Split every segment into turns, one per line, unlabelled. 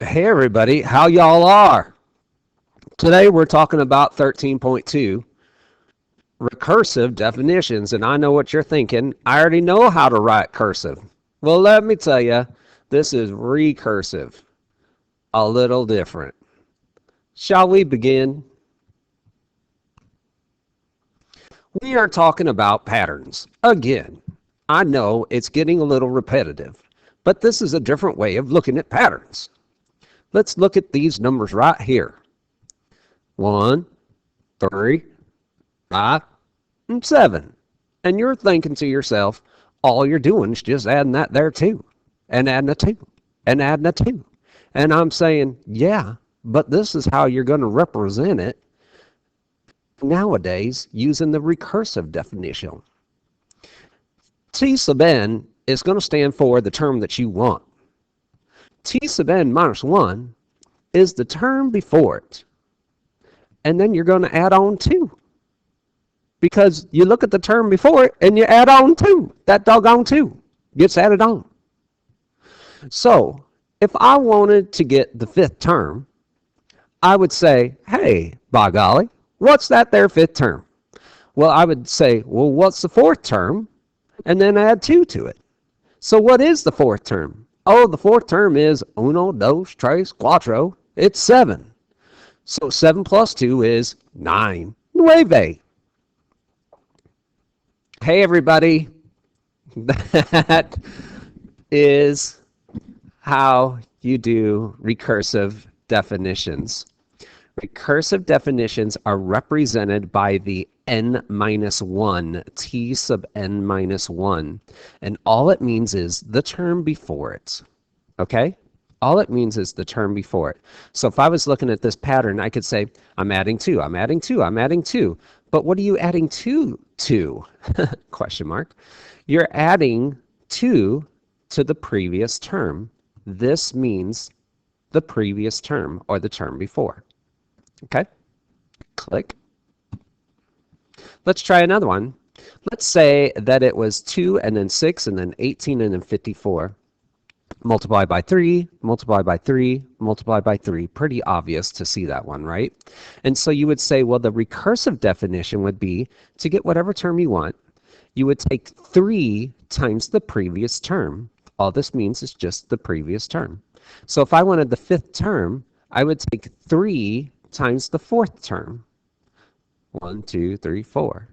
Hey everybody, how y'all are? Today we're talking about 13.2 recursive definitions, and I know what you're thinking. I already know how to write cursive. Well, let me tell you, this is recursive, a little different. Shall we begin? We are talking about patterns. Again, I know it's getting a little repetitive, but this is a different way of looking at patterns. Let's look at these numbers right here. 1, 3, 5, and 7. And you're thinking to yourself, all you're doing is just adding that there too, and adding a 2, and adding a 2. And I'm saying, yeah, but this is how you're going to represent it nowadays using the recursive definition. T sub n is going to stand for the term that you want. T sub n minus 1 is the term before it. And then you're going to add on 2. Because you look at the term before it and you add on 2. That doggone 2 gets added on. So if I wanted to get the fifth term, I would say, hey, by golly, what's that there fifth term? Well, I would say, well, what's the fourth term? And then add 2 to it. So what is the fourth term? Oh, the fourth term is uno, dos, tres, cuatro. It's 7. So 7 plus 2 is 9. Nueve. Hey, everybody. That is how you do recursive definitions. Recursive definitions are represented by the n minus 1, t sub n minus 1. And all it means is the term before it. Okay? All it means is the term before it. So if I was looking at this pattern, I could say, I'm adding 2, I'm adding 2, I'm adding 2. But what are you adding 2 to? Question mark. You're adding 2 to the previous term. This means the previous term or the term before. Okay? Click. Let's try another one. Let's say that it was 2 and then 6 and then 18 and then 54. Multiply by 3, multiply by 3, multiply by 3. Pretty obvious to see that one, right? And so you would say, well, the recursive definition would be to get whatever term you want, you would take 3 times the previous term. All this means is just the previous term. So if I wanted the fifth term, I would take 3 times the fourth term. 1, 2, 3, 4.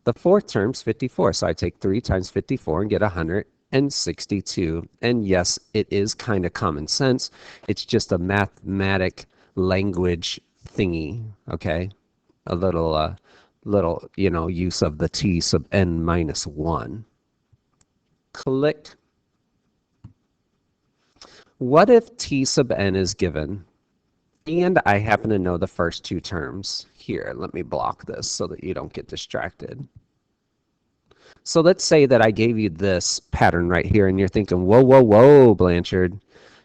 The fourth term's 54, so I take 3 times 54 and get 162. And yes, it is kind of common sense. It's just a mathematic language thingy, okay? A little, use of the t sub n minus 1. Click. What if t sub n is given and I happen to know the first 2 terms? Here, let me block this so that you don't get distracted. So let's say that I gave you this pattern right here, and you're thinking, whoa, whoa, whoa, Blanchard,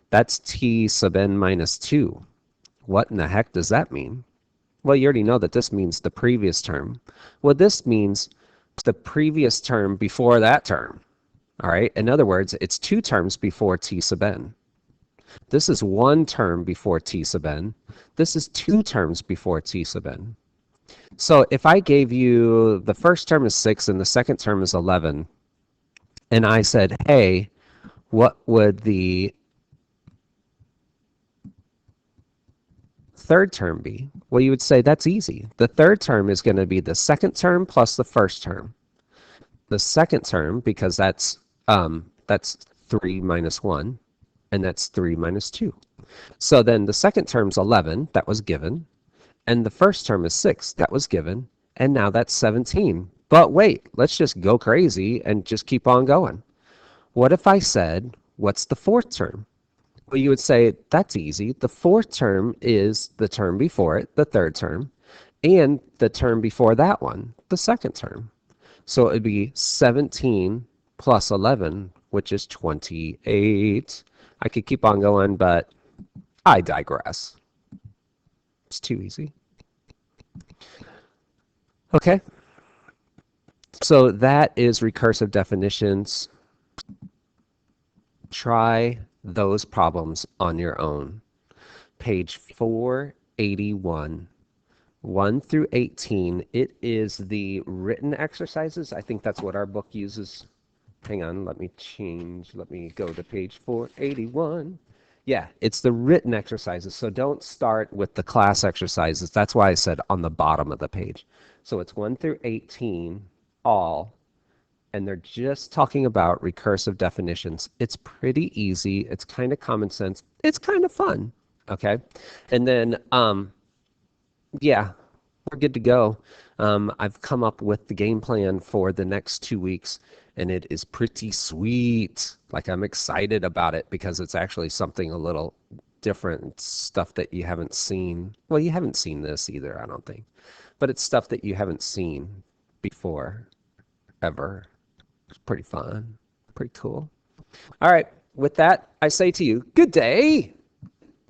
that's t sub n minus 2. What in the heck does that mean? Well, you already know that this means the previous term. Well, this means the previous term before that term. All right? In other words, it's 2 terms before t sub n. This is 1 term before t sub n. This is 2 terms before t sub n. So if I gave you the first term is 6 and the second term is 11, and I said, hey, what would the third term be? Well, you would say that's easy. The third term is going to be the second term plus the first term. The second term, because that's 3 minus 1, and that's 3 minus 2. So then the second term's 11, that was given, and the first term is 6, that was given, and now that's 17. But wait, let's just go crazy and just keep on going. What if I said, what's the fourth term? Well, you would say, that's easy. The fourth term is the term before it, the third term, and the term before that one, the second term. So it would be 17 plus 11, which is 28. I could keep on going, but I digress. It's too easy. Okay. So that is recursive definitions. Try those problems on your own. page 481. 1 through 18. It is the written exercises. I think that's what our book uses. Hang on, let me change. Let me go to page 481. Yeah, it's the written exercises. So don't start with the class exercises. That's why I said on the bottom of the page. So it's 1 through 18, all, and they're just talking about recursive definitions. It's pretty easy. It's kind of common sense. It's kind of fun. Okay. And then, yeah, we're good to go. I've come up with the game plan for the next 2 weeks, and it is pretty sweet. Like, I'm excited about it because it's actually something a little different, stuff that you haven't seen. Well, you haven't seen this either, I don't think, but it's stuff that you haven't seen before, ever. It's pretty fun, pretty cool. All right, with that, I say to you, good day.